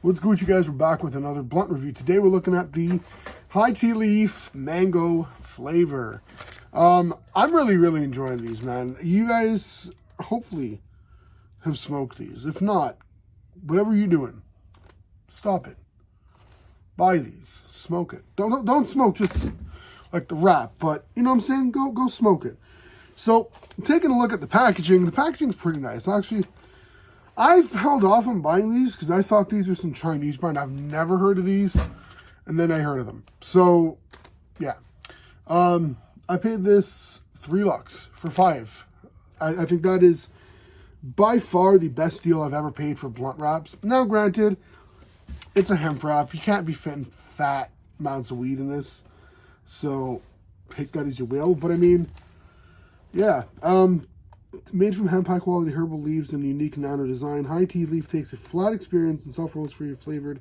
What's good, you guys? We're back with another blunt review. Today we're looking at the high tea leaf mango flavor. I'm really enjoying these, man. You guys hopefully have smoked these. If not, whatever you're doing, stop it. Buy these, smoke it. Don't smoke just like the wrap, but you know what I'm saying? Go smoke it. So, taking a look at the packaging. The packaging's pretty nice. Actually, I've held off on buying these because I thought these were some Chinese brand. I've never heard of these, and then I heard of them. So, yeah. I paid this $3 for 5. I think that is by far the best deal I've ever paid for blunt wraps. Now, granted, it's a hemp wrap. You can't be fitting fat amounts of weed in this. So, take that as you will. But, I mean, yeah. Made from hemp, high quality herbal leaves and unique nano design, high tea leaf takes a flat experience and self rolls for your flavored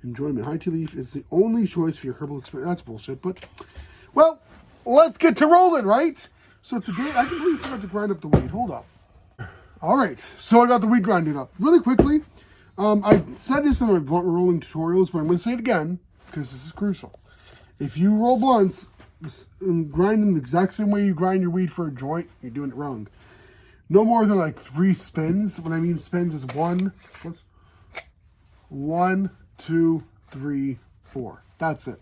enjoyment. High tea leaf is the only choice for your herbal experience. That's bullshit, but well, let's get to rolling, right? So today, I completely forgot to grind up the weed. Hold up. All right, so I got the weed grinded up really quickly. I said this in my blunt rolling tutorials, but I'm going to say it again because this is crucial. If you roll blunts and grind them the exact same way you grind your weed for a joint, you're doing it wrong. No more than like 3 spins. When I mean spins is 1, 2, 3, 4. That's it.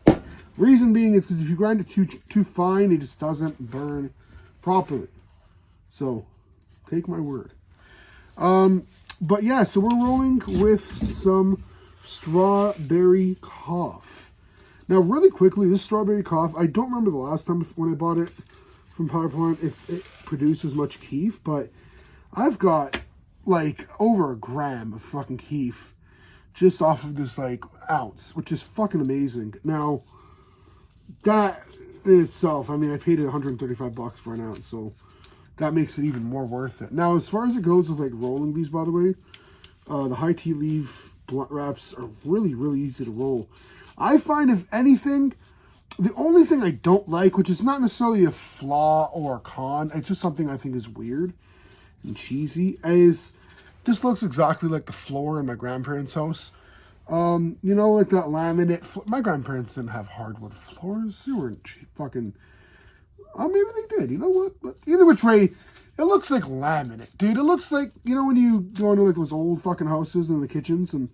Reason being is because if you grind it too fine, it just doesn't burn properly. So, take my word. But yeah, so we're rolling with some strawberry cough. Now, really quickly, this strawberry cough, I don't remember the last time when I bought it from Power Plant if it produces much keef, but I've got like over a gram of fucking keef just off of this like ounce, which is fucking amazing. Now, that in itself, I mean, I paid it $135 for an ounce, so that makes it even more worth it. Now, as far as it goes with like rolling these, by the way, the high tea leaf blunt wraps are really easy to roll. I find, if anything, the only thing I don't like, which is not necessarily a flaw or a con, it's just something I think is weird and cheesy, is this looks exactly like the floor in my grandparents' house. You know, like that laminate. My grandparents didn't have hardwood floors. They weren't fucking. Oh, maybe they did. You know what? But either which way, it looks like laminate, dude. It looks like, you know, when you go into like those old fucking houses in the kitchens and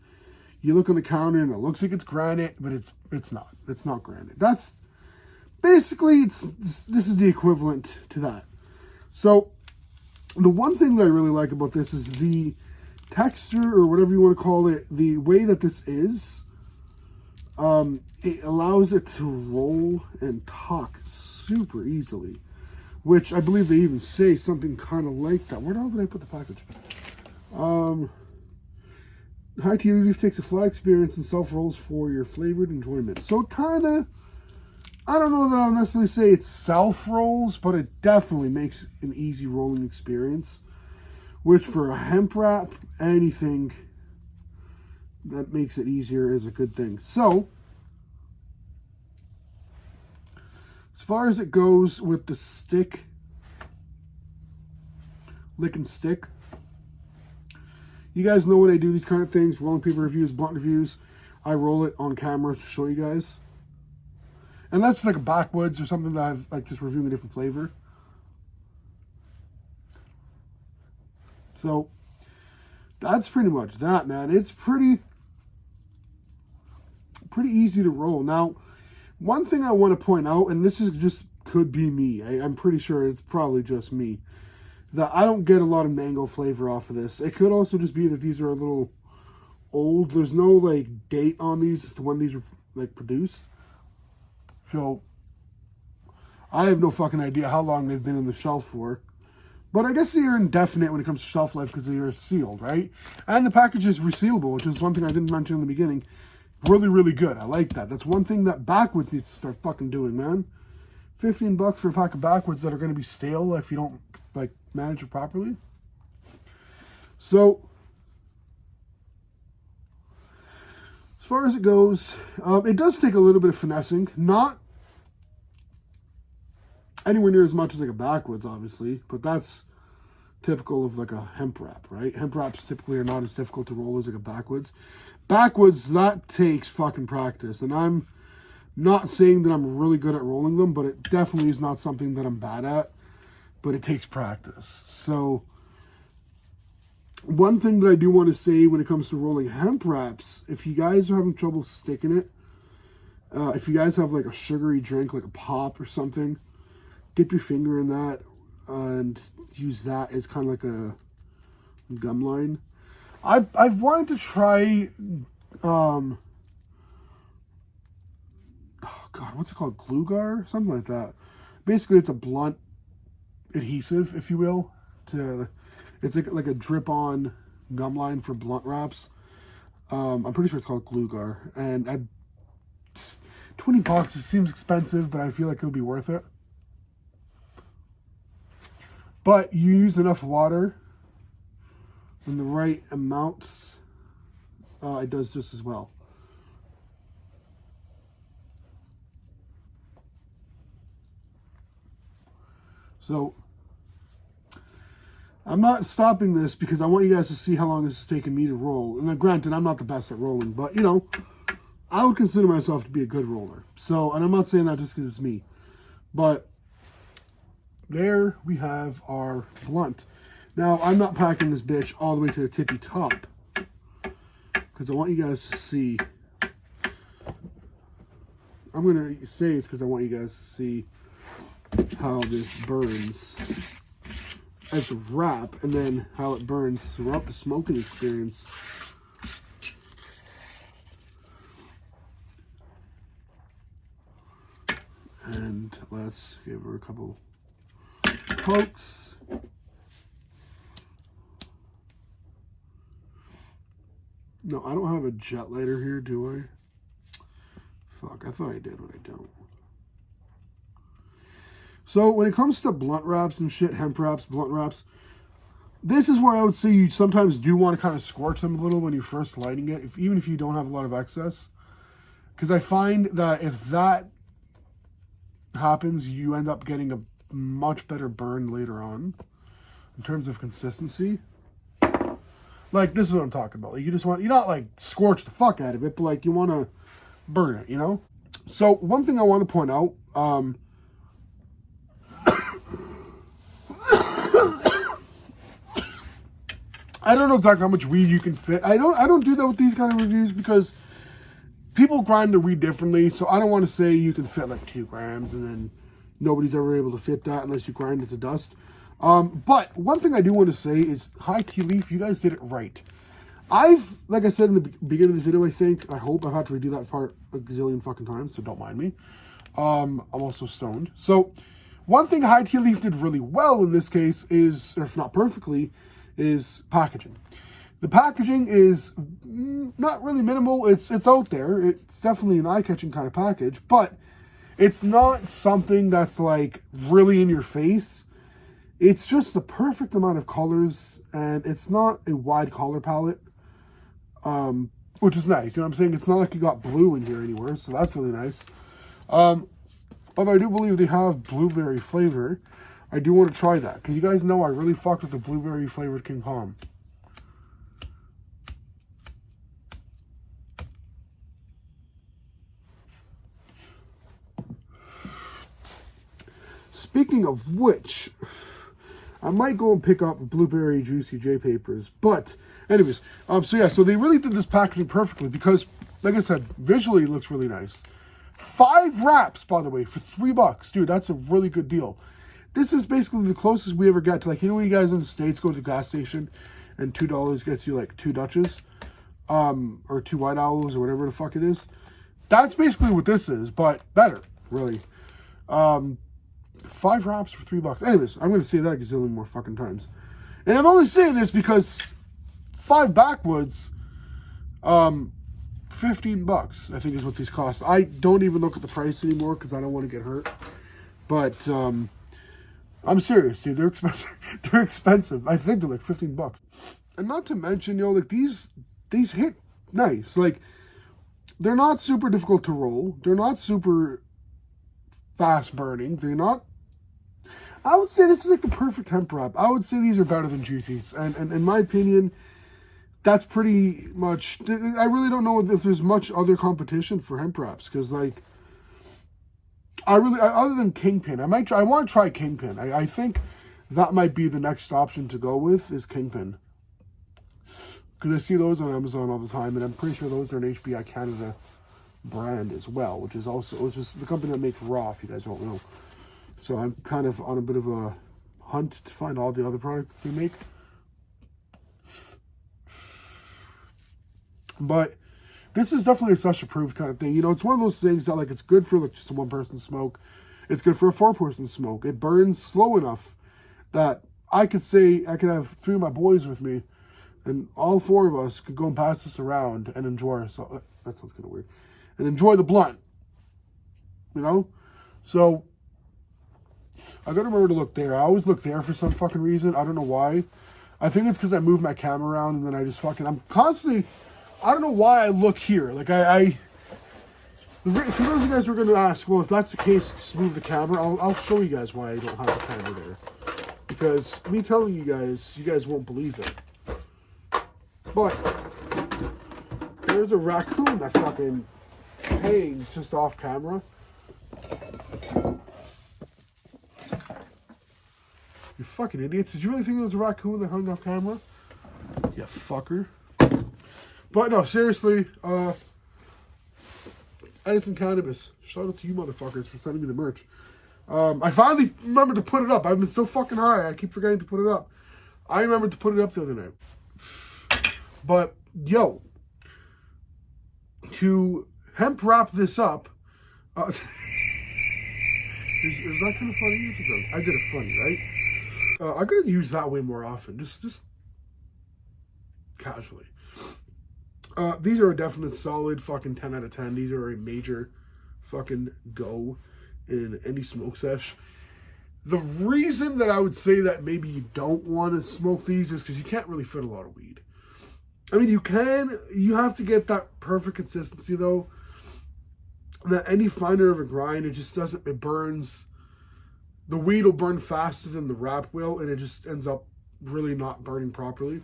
you look on the counter and it looks like it's granite, but it's not. It's not granite. That's basically, this is the equivalent to that. So, the one thing that I really like about this is the texture, or whatever you want to call it, the way that this is. It allows it to roll and tuck super easily, which I believe they even say something kind of like that. Where the hell did I put the package? High tea leaf takes a flat experience and self-rolls for your flavored enjoyment. So it kind of, I don't know that I'll necessarily say it self-rolls, but it definitely makes an easy rolling experience. Which for a hemp wrap, anything that makes it easier is a good thing. So, as far as it goes with the stick, lick and stick, you guys know what I do, these kind of things, rolling paper reviews, blunt reviews. I roll it on camera to show you guys. Unless it's like a backwoods or something that I've like just reviewing a different flavor. So, that's pretty much that, man. It's pretty easy to roll. Now, one thing I want to point out, and this is just could be me. I'm pretty sure it's probably just me, that I don't get a lot of mango flavor off of this. It could also just be that these are a little old. There's no like date on these as to when these were like produced. So I have no fucking idea how long they've been in the shelf for. But I guess they are indefinite when it comes to shelf life because they are sealed, right? And the package is resealable, which is one thing I didn't mention in the beginning. Really good. I like that. That's one thing that Backwoods needs to start fucking doing, man. $15 for a pack of Backwoods that are going to be stale if you don't like manage it properly. So, as far as it goes, it does take a little bit of finessing. Not anywhere near as much as like a Backwoods, obviously, but that's typical of like a hemp wrap, right? Hemp wraps typically are not as difficult to roll as like a backwoods. Backwoods, that takes fucking practice. And I'm not saying that I'm really good at rolling them, but it definitely is not something that I'm bad at. But it takes practice. So one thing that I do want to say when it comes to rolling hemp wraps, if you guys are having trouble sticking it, if you guys have like a sugary drink, like a pop or something, dip your finger in that and use that as kind of like a gum line. I've wanted to try, oh God, what's it called? Glue Gar? Something like that. Basically, it's a blunt adhesive, if you will. It's like a drip-on gum line for blunt wraps. I'm pretty sure it's called Glue Gar. And $20, it seems expensive, but I feel like it'll be worth it. But you use enough water in the right amounts, it does just as well. So I'm not stopping this because I want you guys to see how long this is taking me to roll. And then granted, I'm not the best at rolling, but you know, I would consider myself to be a good roller. So, and I'm not saying that just because it's me, but there we have our blunt. Now, I'm not packing this bitch all the way to the tippy top because I want you guys to see. I'm going to say it's because I want you guys to see how this burns as a wrap and then how it burns throughout the smoking experience. And let's give her a couple pokes. No, I don't have a jet lighter here, do I? Fuck, I thought I did, but I don't. So when it comes to blunt wraps and shit, hemp wraps, blunt wraps, this is where I would say you sometimes do want to kind of scorch them a little when you're first lighting it, even if you don't have a lot of excess. Because I find that if that happens, you end up getting a much better burn later on in terms of consistency. Like, this is what I'm talking about. Like, you just want, you're not like scorch the fuck out of it, but like you want to burn it, you know? So one thing I want to point out, I don't know exactly how much weed you can fit. I don't do that with these kind of reviews because people grind their weed differently. So I don't want to say you can fit like 2 grams and then nobody's ever able to fit that unless you grind it to dust. But one thing I do want to say is high tea leaf, you guys did it right. Like I said in the beginning of the video, I hope I've had to redo that part a gazillion fucking times, so don't mind me. I'm also stoned. So one thing high tea leaf did really well in this case is, or if not perfectly, is packaging. The packaging is not really minimal. It's out there. It's definitely an eye-catching kind of package, but it's not something that's like really in your face. It's just the perfect amount of colors, and it's not a wide color palette, which is nice. You know what I'm saying? It's not like you got blue in here anywhere, so that's really nice. Although I do believe they have blueberry flavor. I do want to try that, because you guys know I really fucked with the blueberry flavored King Kong. Speaking of which, I might go and pick up blueberry juicy J papers. But anyways, so they really did this packaging perfectly because, like I said, visually it looks really nice. 5 wraps, by the way, for $3. Dude, that's a really good deal. This is basically the closest we ever get to, like, you know when you guys in the States go to the gas station and $2 gets you like 2 Dutches, or 2 White Owls or whatever the fuck it is. That's basically what this is, but better, really. 5 wraps for $3. Anyways, I'm going to say that a gazillion more fucking times. And I'm only saying this because 5 backwoods, $15, I think is what these cost. I don't even look at the price anymore because I don't want to get hurt. But, I'm serious, dude. They're expensive. They're expensive. I think they're like $15. And not to mention, you know, like these hit nice. Like, they're not super difficult to roll. They're not super fast burning. They're not, I would say this is like the perfect hemp wrap. I would say these are better than Juicy's. And in my opinion, that's pretty much... I really don't know if there's much other competition for hemp wraps. Because, like, other than Kingpin, I want to try Kingpin. I think that might be the next option to go with is Kingpin. Because I see those on Amazon all the time. And I'm pretty sure those are an HBI Canada brand as well. Which is the company that makes Raw, if you guys don't know. So I'm kind of on a bit of a hunt to find all the other products they make. But this is definitely a such approved kind of thing. You know, it's one of those things that, like, it's good for like just a one-person smoke. It's good for a four-person smoke. It burns slow enough that I could say I could have 3 of my boys with me, and all 4 of us could go and pass this around and enjoy ourselves. That sounds kind of weird. And enjoy the blunt. You know? So I gotta remember to look there. I always look there for some fucking reason. I don't know why. I think it's because I move my camera around and then I just I'm constantly... I don't know why I look here. Like, for those of you guys who are going to ask, well, if that's the case, just move the camera. I'll show you guys why I don't have the camera there. Because me telling you guys won't believe it. But there's a raccoon that fucking hangs just off camera. You fucking idiots. Did you really think there was a raccoon that hung off camera? You fucker. But no, seriously, Edison Cannabis. Shout out to you motherfuckers for sending me the merch. I finally remembered to put it up. I've been so fucking high, I keep forgetting to put it up. I remembered to put it up the other night. But, yo, to hemp wrap this up, is that kind of funny? I did it funny, right? I'm going to use that way more often, just casually. These are a definite solid fucking 10 out of 10. These are a major fucking go in any smoke sesh. The reason that I would say that maybe you don't want to smoke these is because you can't really fit a lot of weed. I mean, you have to get that perfect consistency though. That any finer of a grind, it burns. The weed will burn faster than the wrap will, and it just ends up really not burning properly.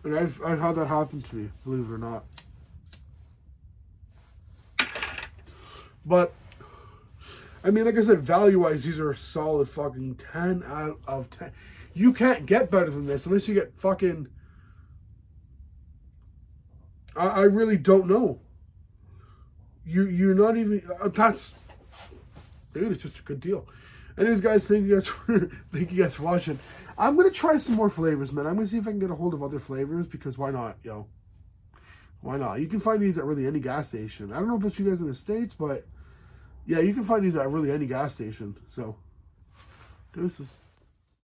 And I've had that happen to me, believe it or not. But, I mean, like I said, value-wise, these are a solid fucking 10 out of 10. You can't get better than this unless you get fucking... I really don't know. You're not even... that's... Dude, it's just a good deal. Anyways, guys, thank you guys for watching. I'm going to try some more flavors, man. I'm going to see if I can get a hold of other flavors, because why not, yo? Why not? You can find these at really any gas station. I don't know about you guys in the States, but yeah, you can find these at really any gas station. So, deuces.